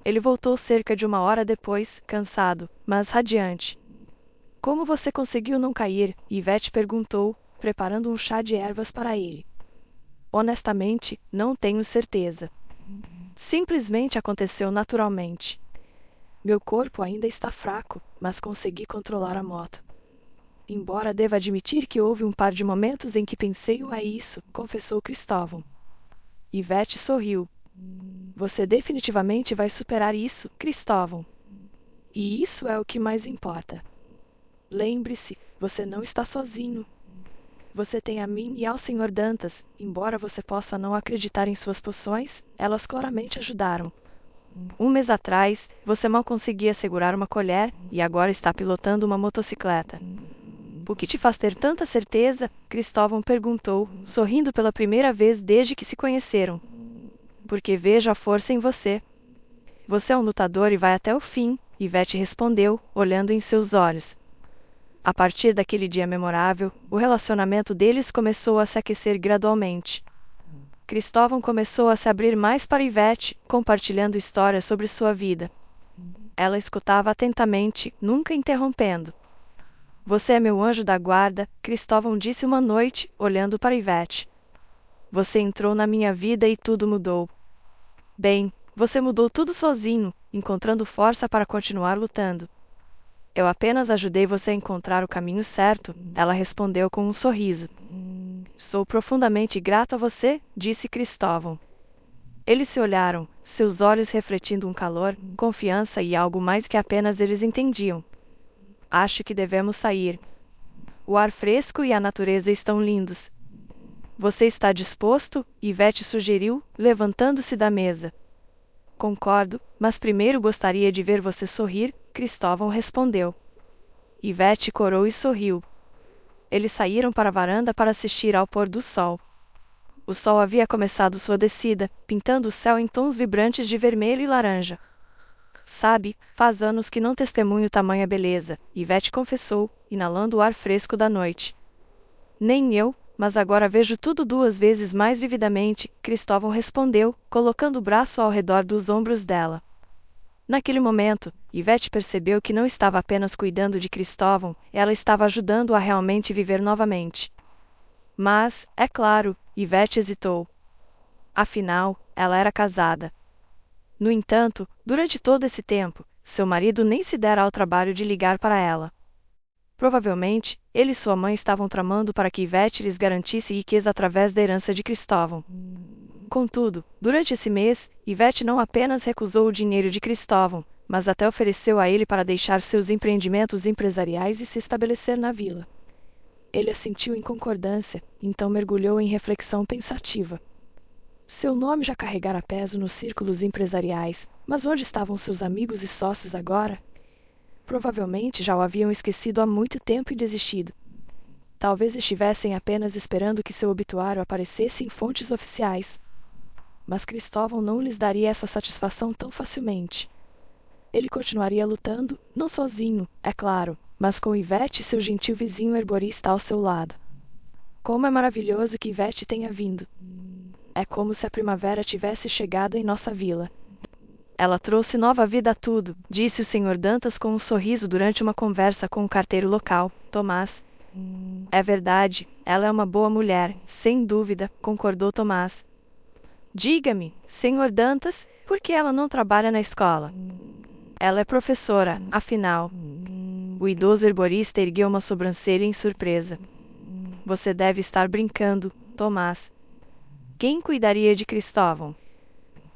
Ele voltou cerca de 1 hora depois, cansado, mas radiante. Como você conseguiu não cair? Ivete perguntou, preparando um chá de ervas para ele. Honestamente, não tenho certeza. Simplesmente aconteceu naturalmente. Meu corpo ainda está fraco, mas consegui controlar a moto. Embora deva admitir que houve um par de momentos em que pensei isso, confessou Cristóvão. Ivete sorriu. Você definitivamente vai superar isso, Cristóvão. E isso é o que mais importa. Lembre-se, você não está sozinho. Você tem a mim e ao Sr. Dantas, embora você possa não acreditar em suas poções, elas claramente ajudaram. 1 mês atrás, você mal conseguia segurar uma colher, e agora está pilotando uma motocicleta. O que te faz ter tanta certeza? Cristóvão perguntou, sorrindo pela primeira vez desde que se conheceram. Porque vejo a força em você. Você é um lutador e vai até o fim, Ivete respondeu, olhando em seus olhos. A partir daquele dia memorável, o relacionamento deles começou a se aquecer gradualmente. Cristóvão começou a se abrir mais para Ivete, compartilhando histórias sobre sua vida. Ela escutava atentamente, nunca interrompendo. Você é meu anjo da guarda, Cristóvão disse uma noite, olhando para Ivete. Você entrou na minha vida e tudo mudou. Bem, você mudou tudo sozinho, encontrando força para continuar lutando. Eu apenas ajudei você a encontrar o caminho certo, ela respondeu com um sorriso. Sou profundamente grato a você, disse Cristóvão. Eles se olharam, seus olhos refletindo um calor, confiança e algo mais que apenas eles entendiam. Acho que devemos sair. O ar fresco e a natureza estão lindos. Você está disposto? Ivete sugeriu, levantando-se da mesa. Concordo, mas primeiro gostaria de ver você sorrir, Cristóvão respondeu. Ivete corou e sorriu. Eles saíram para a varanda para assistir ao pôr do sol. O sol havia começado sua descida, pintando o céu em tons vibrantes de vermelho e laranja. Sabe, faz anos que não testemunho tamanha beleza, Ivete confessou, inalando o ar fresco da noite. Nem eu, mas agora vejo tudo 2 vezes mais vividamente, Cristóvão respondeu, colocando o braço ao redor dos ombros dela. Naquele momento, Ivete percebeu que não estava apenas cuidando de Cristóvão, ela estava ajudando-o a realmente viver novamente. Mas, é claro, Ivete hesitou. Afinal, ela era casada. No entanto, durante todo esse tempo, seu marido nem se dera ao trabalho de ligar para ela. Provavelmente, ele e sua mãe estavam tramando para que Ivete lhes garantisse riqueza através da herança de Cristóvão. Contudo, durante esse mês, Ivete não apenas recusou o dinheiro de Cristóvão, mas até ofereceu a ele para deixar seus empreendimentos empresariais e se estabelecer na vila. Ele assentiu em concordância, então mergulhou em reflexão pensativa. Seu nome já carregara peso nos círculos empresariais, mas onde estavam seus amigos e sócios agora? Provavelmente já o haviam esquecido há muito tempo e desistido. Talvez estivessem apenas esperando que seu obituário aparecesse em fontes oficiais. Mas Cristóvão não lhes daria essa satisfação tão facilmente. Ele continuaria lutando, não sozinho, é claro, mas com Ivete e seu gentil vizinho herborista ao seu lado. Como é maravilhoso que Ivete tenha vindo! É como se a primavera tivesse chegado em nossa vila. Ela trouxe nova vida a tudo, disse o Sr. Dantas com um sorriso durante uma conversa com o carteiro local, Tomás. É verdade, ela é uma boa mulher, sem dúvida, concordou Tomás. Diga-me, Sr. Dantas, por que ela não trabalha na escola? Ela é professora, afinal. O idoso herborista ergueu uma sobrancelha em surpresa. Você deve estar brincando, Tomás. Quem cuidaria de Cristóvão?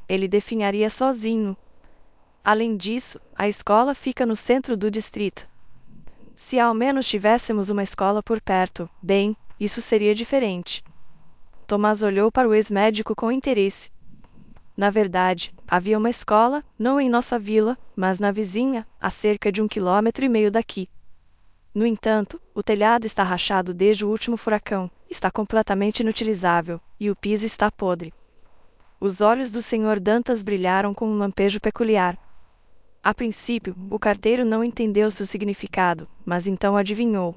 Ele definharia sozinho. Além disso, a escola fica no centro do distrito. Se ao menos tivéssemos uma escola por perto, bem, isso seria diferente. Tomás olhou para o ex-médico com interesse. Na verdade, havia uma escola, não em nossa vila, mas na vizinha, a cerca de 1,5 km daqui. No entanto, o telhado está rachado desde o último furacão, está completamente inutilizável, e o piso está podre. Os olhos do Sr. Dantas brilharam com um lampejo peculiar. A princípio, o carteiro não entendeu seu significado, mas então adivinhou.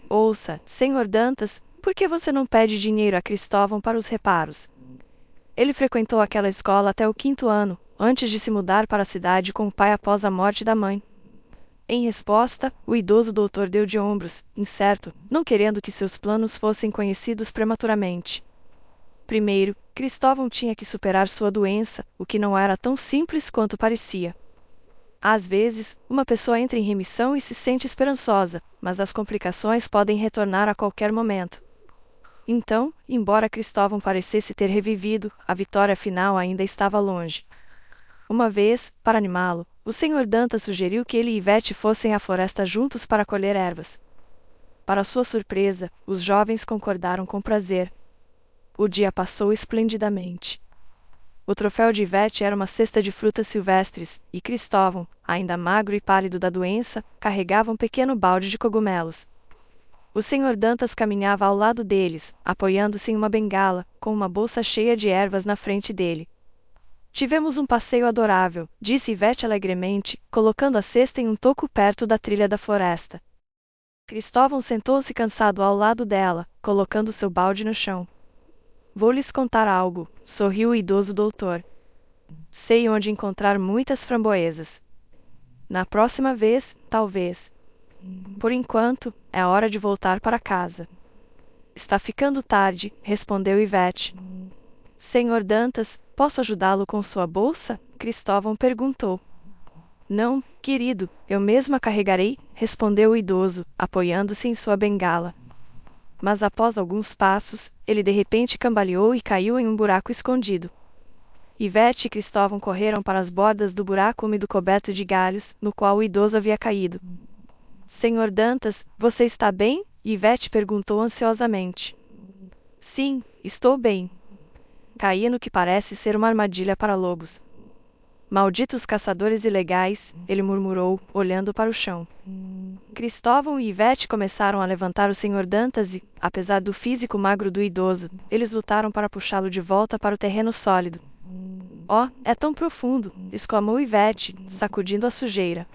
Ouça, Sr. Dantas, por que você não pede dinheiro a Cristóvão para os reparos? Ele frequentou aquela escola até o 5º ano, antes de se mudar para a cidade com o pai após a morte da mãe. Em resposta, o idoso doutor deu de ombros, incerto, não querendo que seus planos fossem conhecidos prematuramente. Primeiro, Cristóvão tinha que superar sua doença, o que não era tão simples quanto parecia. Às vezes, uma pessoa entra em remissão e se sente esperançosa, mas as complicações podem retornar a qualquer momento. Então, embora Cristóvão parecesse ter revivido, a vitória final ainda estava longe. Uma vez, para animá-lo, o Sr. Dantas sugeriu que ele e Ivete fossem à floresta juntos para colher ervas. Para sua surpresa, os jovens concordaram com prazer. O dia passou esplendidamente. O troféu de Ivete era uma cesta de frutas silvestres, e Cristóvão, ainda magro e pálido da doença, carregava um pequeno balde de cogumelos. O Sr. Dantas caminhava ao lado deles, apoiando-se em uma bengala, com uma bolsa cheia de ervas na frente dele. Tivemos um passeio adorável, disse Ivete alegremente, colocando a cesta em um toco perto da trilha da floresta. Cristóvão sentou-se cansado ao lado dela, colocando seu balde no chão. Vou lhes contar algo, sorriu o idoso doutor. Sei onde encontrar muitas framboesas. Na próxima vez, talvez. Por enquanto, é hora de voltar para casa. Está ficando tarde, respondeu Ivete. Sr. Dantas, posso ajudá-lo com sua bolsa? Cristóvão perguntou. Não, querido, eu mesma carregarei, respondeu o idoso, apoiando-se em sua bengala. Mas após alguns passos, ele de repente cambaleou e caiu em um buraco escondido. Ivete e Cristóvão correram para as bordas do buraco úmido coberto de galhos, no qual o idoso havia caído. Sr. Dantas, você está bem? Ivete perguntou ansiosamente. Sim, estou bem. Caí no que parece ser uma armadilha para lobos. Malditos caçadores ilegais, ele murmurou, olhando para o chão. Cristóvão e Ivete começaram a levantar o Sr. Dantas e, apesar do físico magro do idoso, eles lutaram para puxá-lo de volta para o terreno sólido. Oh, é tão profundo, exclamou Ivete, sacudindo a sujeira.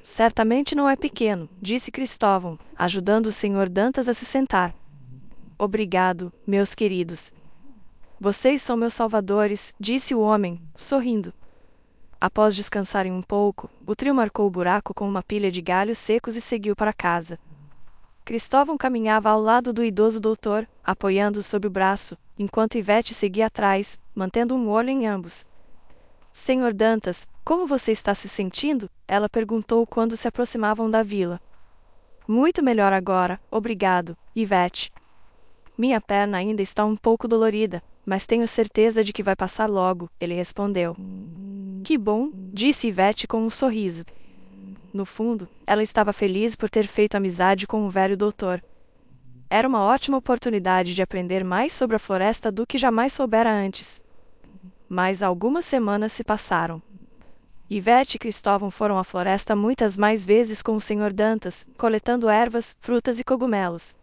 Certamente não é pequeno, disse Cristóvão, ajudando o Sr. Dantas a se sentar. Obrigado, meus queridos. Vocês são meus salvadores, disse o homem, sorrindo. Após descansarem um pouco, o trio marcou o buraco com uma pilha de galhos secos e seguiu para casa. Cristóvão caminhava ao lado do idoso doutor, apoiando-o sob o braço, enquanto Ivete seguia atrás, mantendo um olho em ambos. Senhor Dantas, como você está se sentindo? Ela perguntou quando se aproximavam da vila. Muito melhor agora, obrigado, Ivete. Minha perna ainda está um pouco dolorida, mas tenho certeza de que vai passar logo, ele respondeu. Que bom, disse Ivete com um sorriso. No fundo, ela estava feliz por ter feito amizade com o velho doutor. Era uma ótima oportunidade de aprender mais sobre a floresta do que jamais soubera antes. Mas algumas semanas se passaram. Ivete e Cristóvão foram à floresta muitas mais vezes com o Sr. Dantas, coletando ervas, frutas e cogumelos.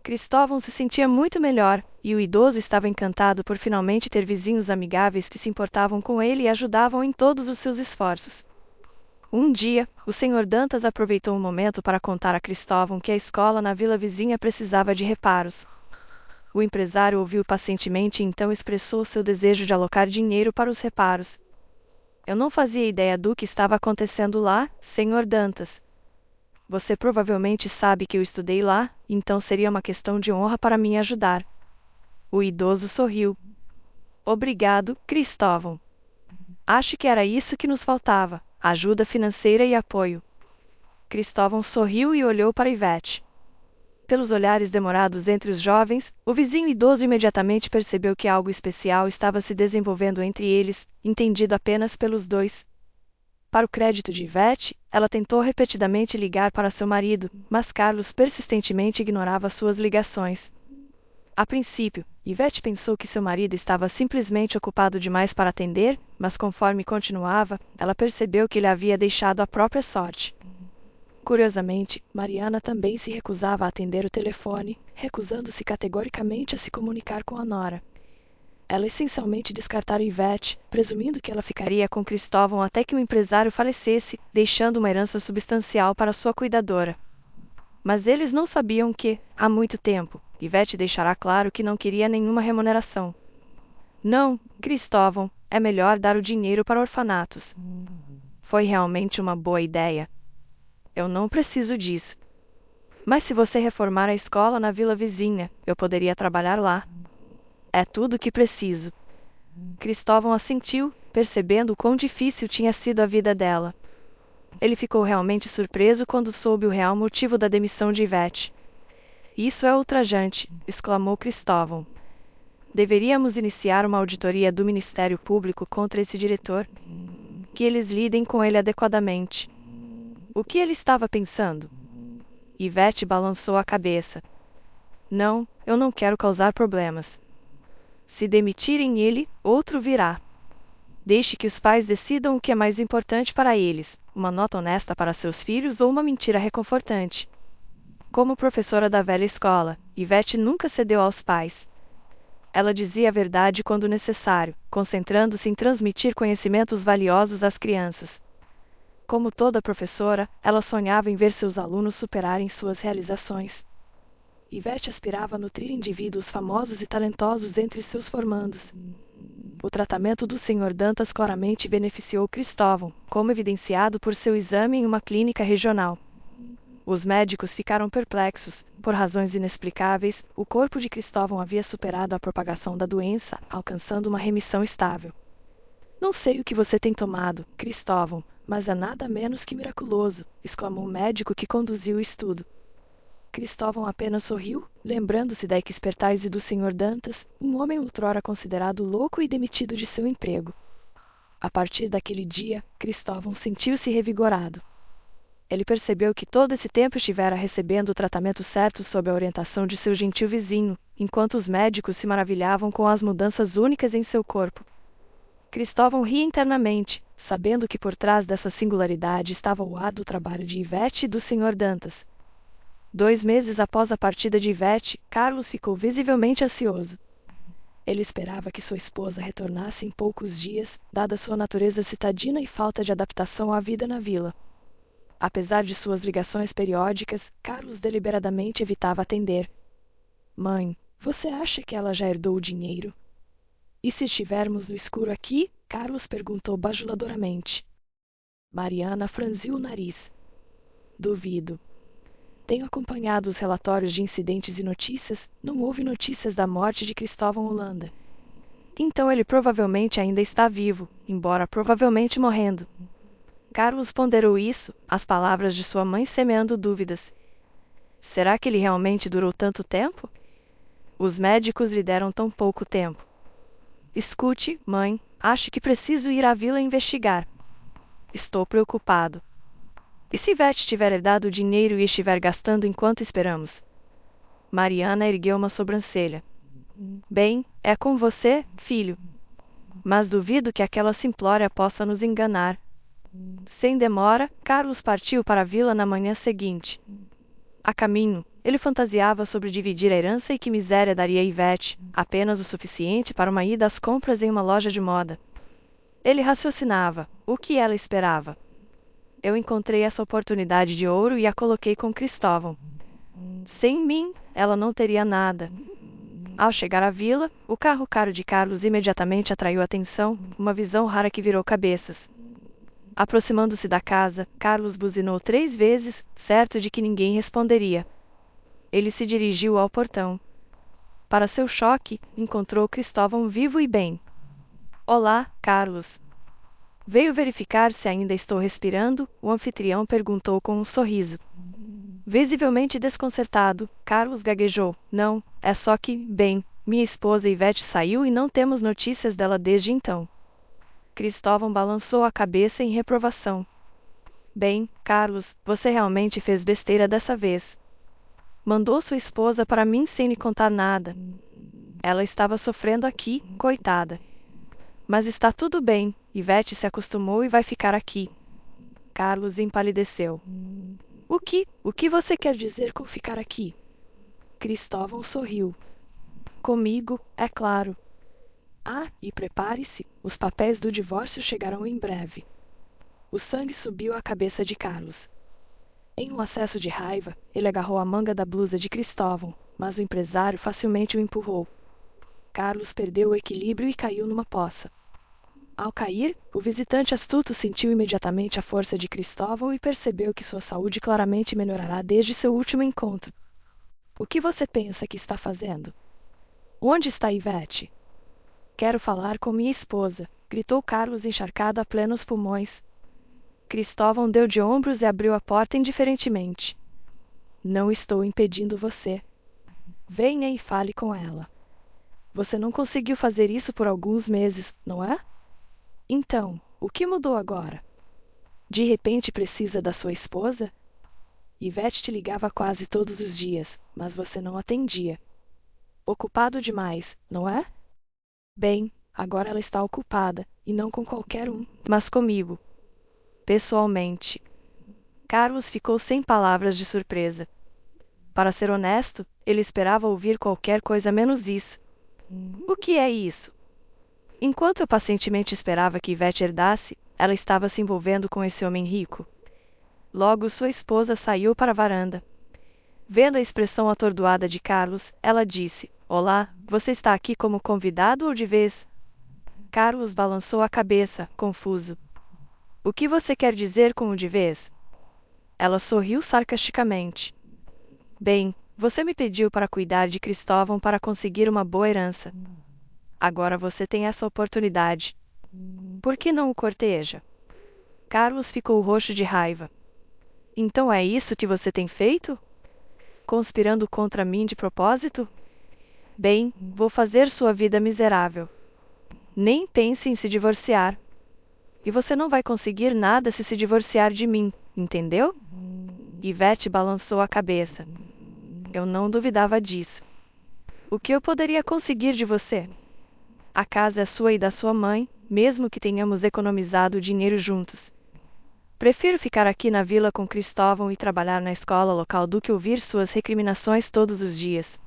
Cristóvão se sentia muito melhor, e o idoso estava encantado por finalmente ter vizinhos amigáveis que se importavam com ele e ajudavam em todos os seus esforços. Um dia, o Sr. Dantas aproveitou um momento para contar a Cristóvão que a escola na vila vizinha precisava de reparos. O empresário ouviu pacientemente e então expressou seu desejo de alocar dinheiro para os reparos. Eu não fazia ideia do que estava acontecendo lá, Sr. Dantas. Você provavelmente sabe que eu estudei lá, então seria uma questão de honra para mim ajudar. O idoso sorriu. Obrigado, Cristóvão. Acho que era isso que nos faltava, ajuda financeira e apoio. Cristóvão sorriu e olhou para Ivete. Pelos olhares demorados entre os jovens, o vizinho idoso imediatamente percebeu que algo especial estava se desenvolvendo entre eles, entendido apenas pelos dois. Para o crédito de Ivete, ela tentou repetidamente ligar para seu marido, mas Carlos persistentemente ignorava suas ligações. A princípio, Ivete pensou que seu marido estava simplesmente ocupado demais para atender, mas conforme continuava, ela percebeu que ele havia deixado à própria sorte. Curiosamente, Mariana também se recusava a atender o telefone, recusando-se categoricamente a se comunicar com a nora. Ela essencialmente descartara Ivete, presumindo que ela ficaria com Cristóvão até que o empresário falecesse, deixando uma herança substancial para sua cuidadora. Mas eles não sabiam que, há muito tempo, Ivete deixara claro que não queria nenhuma remuneração. Não, Cristóvão, é melhor dar o dinheiro para orfanatos. Foi realmente uma boa ideia. Eu não preciso disso. Mas se você reformar a escola na vila vizinha, eu poderia trabalhar lá. É tudo o que preciso. Cristóvão assentiu, percebendo o quão difícil tinha sido a vida dela. Ele ficou realmente surpreso quando soube o real motivo da demissão de Ivete. Isso é ultrajante, exclamou Cristóvão. Deveríamos iniciar uma auditoria do Ministério Público contra esse diretor. Que eles lidem com ele adequadamente. O que ele estava pensando? Ivete balançou a cabeça. Não, eu não quero causar problemas. Se demitirem ele, outro virá. Deixe que os pais decidam o que é mais importante para eles, uma nota honesta para seus filhos ou uma mentira reconfortante. Como professora da velha escola, Ivete nunca cedeu aos pais. Ela dizia a verdade quando necessário, concentrando-se em transmitir conhecimentos valiosos às crianças. Como toda professora, ela sonhava em ver seus alunos superarem suas realizações. Ivete aspirava a nutrir indivíduos famosos e talentosos entre seus formandos. O tratamento do Sr. Dantas claramente beneficiou Cristóvão, como evidenciado por seu exame em uma clínica regional. Os médicos ficaram perplexos. Por razões inexplicáveis, o corpo de Cristóvão havia superado a propagação da doença, alcançando uma remissão estável. Não sei o que você tem tomado, Cristóvão, mas é nada menos que miraculoso, exclamou o médico que conduziu o estudo. Cristóvão apenas sorriu, lembrando-se da expertise do Sr. Dantas, um homem outrora considerado louco e demitido de seu emprego. A partir daquele dia, Cristóvão sentiu-se revigorado. Ele percebeu que todo esse tempo estivera recebendo o tratamento certo sob a orientação de seu gentil vizinho, enquanto os médicos se maravilhavam com as mudanças únicas em seu corpo. Cristóvão ria internamente, sabendo que por trás dessa singularidade estava o árduo trabalho de Ivete e do Sr. Dantas. 2 meses após a partida de Ivete, Carlos ficou visivelmente ansioso. Ele esperava que sua esposa retornasse em poucos dias, dada sua natureza citadina e falta de adaptação à vida na vila. Apesar de suas ligações periódicas, Carlos deliberadamente evitava atender. Mãe, você acha que ela já herdou o dinheiro? E se estivermos no escuro aqui? Carlos perguntou bajuladoramente. Mariana franziu o nariz. Duvido. Tenho acompanhado os relatórios de incidentes e notícias. Não houve notícias da morte de Cristóvão Holanda. Então ele provavelmente ainda está vivo, embora provavelmente morrendo. Carlos ponderou isso, as palavras de sua mãe semeando dúvidas. Será que ele realmente durou tanto tempo? Os médicos lhe deram tão pouco tempo. Escute, mãe, acho que preciso ir à vila investigar. Estou preocupado. E se Vete tiver herdado o dinheiro e estiver gastando enquanto esperamos? Mariana ergueu uma sobrancelha. Bem, é com você, filho. Mas duvido que aquela simplória possa nos enganar. Sem demora, Carlos partiu para a vila na manhã seguinte. A caminho, ele fantasiava sobre dividir a herança e que miséria daria a Ivete, apenas o suficiente para uma ida às compras em uma loja de moda. Ele raciocinava, o que ela esperava? Eu encontrei essa oportunidade de ouro e a coloquei com Cristóvão. Sem mim, ela não teria nada. Ao chegar à vila, o carro caro de Carlos imediatamente atraiu atenção, uma visão rara que virou cabeças. Aproximando-se da casa, Carlos buzinou 3 vezes, certo de que ninguém responderia. Ele se dirigiu ao portão. Para seu choque, encontrou Cristóvão vivo e bem. Olá, Carlos. Veio verificar se ainda estou respirando? O anfitrião perguntou com um sorriso. Visivelmente desconcertado, Carlos gaguejou. Não, é só que, bem, minha esposa Ivete saiu e não temos notícias dela desde então. Cristóvão balançou a cabeça em reprovação. Bem, Carlos, você realmente fez besteira dessa vez. Mandou sua esposa para mim sem me contar nada. Ela estava sofrendo aqui, coitada. Mas está tudo bem, Ivete se acostumou e vai ficar aqui. Carlos empalideceu. O que você quer dizer com ficar aqui? Cristóvão sorriu. Comigo, é claro. Ah, e prepare-se, os papéis do divórcio chegarão em breve. O sangue subiu à cabeça de Carlos. Em um acesso de raiva, ele agarrou a manga da blusa de Cristóvão, mas o empresário facilmente o empurrou. Carlos perdeu o equilíbrio e caiu numa poça. Ao cair, o visitante astuto sentiu imediatamente a força de Cristóvão e percebeu que sua saúde claramente melhorará desde seu último encontro. O que você pensa que está fazendo? Onde está Ivete? Quero falar com minha esposa, gritou Carlos encharcado a plenos pulmões. Cristóvão deu de ombros e abriu a porta indiferentemente. Não estou impedindo você. Venha e fale com ela. Você não conseguiu fazer isso por alguns meses, não é? Então, o que mudou agora? De repente precisa da sua esposa? Ivete te ligava quase todos os dias, mas você não atendia. Ocupado demais, não é? Bem, agora ela está ocupada, e não com qualquer um, mas comigo. Pessoalmente. Carlos ficou sem palavras de surpresa. Para ser honesto, ele esperava ouvir qualquer coisa menos isso. O que é isso? Enquanto eu pacientemente esperava que Ivete herdasse, ela estava se envolvendo com esse homem rico. Logo sua esposa saiu para a varanda. Vendo a expressão atordoada de Carlos, ela disse, Olá, você está aqui como convidado ou de vez? Carlos balançou a cabeça, confuso. O que você quer dizer com o de vez? Ela sorriu sarcasticamente. Bem, você me pediu para cuidar de Cristóvão para conseguir uma boa herança. Agora você tem essa oportunidade. Por que não o corteja? Carlos ficou roxo de raiva. Então é isso que você tem feito? Conspirando contra mim de propósito? Bem, vou fazer sua vida miserável. Nem pense em se divorciar. E você não vai conseguir nada se divorciar de mim, entendeu? Ivete balançou a cabeça. Eu não duvidava disso. O que eu poderia conseguir de você? A casa é sua e da sua mãe, mesmo que tenhamos economizado dinheiro juntos. Prefiro ficar aqui na vila com Cristóvão e trabalhar na escola local do que ouvir suas recriminações todos os dias.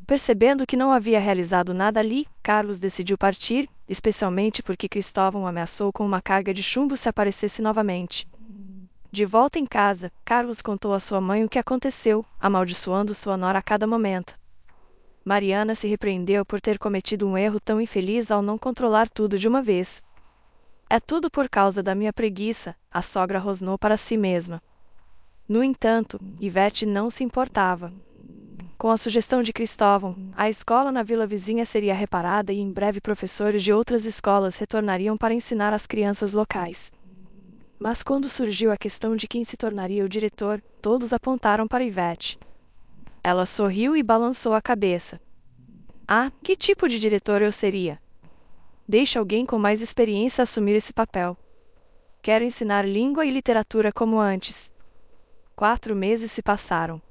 Percebendo que não havia realizado nada ali, Carlos decidiu partir, especialmente porque Cristóvão ameaçou com uma carga de chumbo se aparecesse novamente. De volta em casa, Carlos contou à sua mãe o que aconteceu, amaldiçoando sua nora a cada momento. Mariana se repreendeu por ter cometido um erro tão infeliz ao não controlar tudo de uma vez. É tudo por causa da minha preguiça, a sogra rosnou para si mesma. No entanto, Ivete não se importava. Com a sugestão de Cristóvão, a escola na vila vizinha seria reparada e em breve professores de outras escolas retornariam para ensinar as crianças locais. Mas quando surgiu a questão de quem se tornaria o diretor, todos apontaram para Ivete. Ela sorriu e balançou a cabeça. Ah, que tipo de diretor eu seria? Deixe alguém com mais experiência assumir esse papel. Quero ensinar língua e literatura como antes. 4 meses se passaram.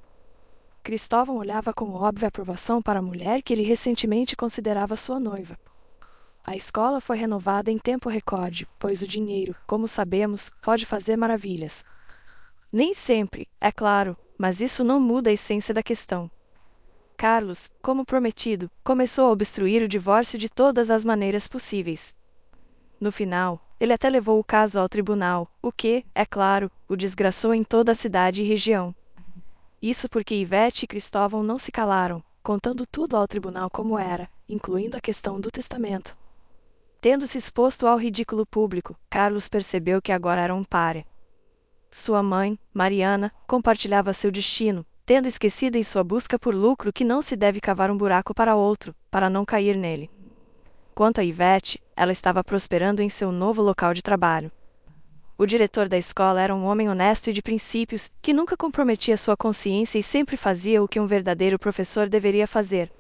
Cristóvão olhava com óbvia aprovação para a mulher que ele recentemente considerava sua noiva. A escola foi renovada em tempo recorde, pois o dinheiro, como sabemos, pode fazer maravilhas. Nem sempre, é claro, mas isso não muda a essência da questão. Carlos, como prometido, começou a obstruir o divórcio de todas as maneiras possíveis. No final, ele até levou o caso ao tribunal, o que, é claro, o desgraçou em toda a cidade e região. Isso porque Ivete e Cristóvão não se calaram, contando tudo ao tribunal como era, incluindo a questão do testamento. Tendo se exposto ao ridículo público, Carlos percebeu que agora era um pária. Sua mãe, Mariana, compartilhava seu destino, tendo esquecido em sua busca por lucro que não se deve cavar um buraco para outro, para não cair nele. Quanto a Ivete, ela estava prosperando em seu novo local de trabalho. O diretor da escola era um homem honesto e de princípios, que nunca comprometia sua consciência e sempre fazia o que um verdadeiro professor deveria fazer.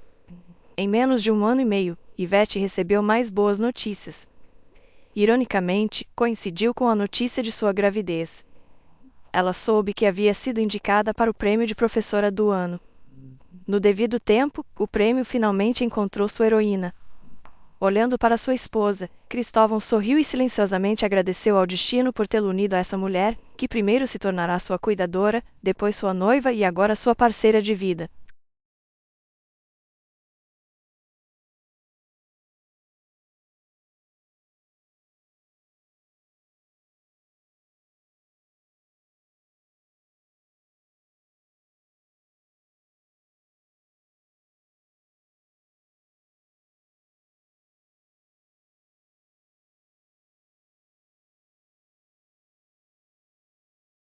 Em menos de 1 ano e meio, Ivete recebeu mais boas notícias. Ironicamente, coincidiu com a notícia de sua gravidez. Ela soube que havia sido indicada para o prêmio de professora do ano. No devido tempo, o prêmio finalmente encontrou sua heroína. Olhando para sua esposa, Cristóvão sorriu e silenciosamente agradeceu ao destino por tê-lo unido a essa mulher, que primeiro se tornará sua cuidadora, depois sua noiva e agora sua parceira de vida.